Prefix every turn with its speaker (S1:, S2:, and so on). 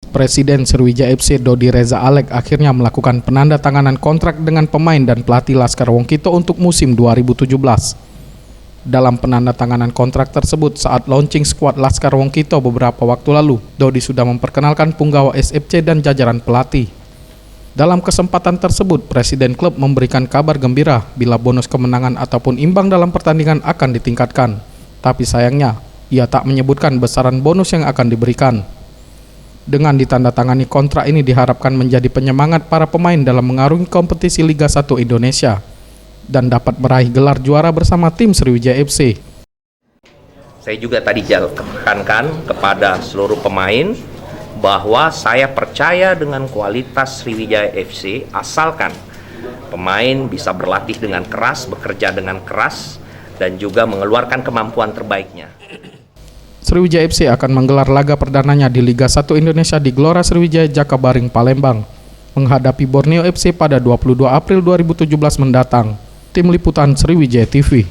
S1: Presiden Sriwijaya FC Dodi Reza Alek akhirnya melakukan penandatanganan kontrak dengan pemain dan pelatih Laskar Wongkito untuk musim 2017. Dalam penandatanganan kontrak tersebut saat launching skuad Laskar Wongkito beberapa waktu lalu, Dodi sudah memperkenalkan punggawa SFC dan jajaran pelatih. Dalam kesempatan tersebut, Presiden klub memberikan kabar gembira bila bonus kemenangan ataupun imbang dalam pertandingan akan ditingkatkan. Tapi sayangnya, ia tak menyebutkan besaran bonus yang akan diberikan. Dengan ditandatangani kontrak ini diharapkan menjadi penyemangat para pemain dalam mengarungi kompetisi Liga 1 Indonesia dan dapat meraih gelar juara bersama tim Sriwijaya FC.
S2: Saya juga tadi tekankan kepada seluruh pemain bahwa saya percaya dengan kualitas Sriwijaya FC asalkan pemain bisa berlatih dengan keras, bekerja dengan keras, dan juga mengeluarkan kemampuan terbaiknya.
S1: Sriwijaya FC akan menggelar laga perdananya di Liga 1 Indonesia di Gelora Sriwijaya Jakabaring, Palembang, menghadapi Borneo FC pada 22 April 2017 mendatang. Tim Liputan Sriwijaya TV.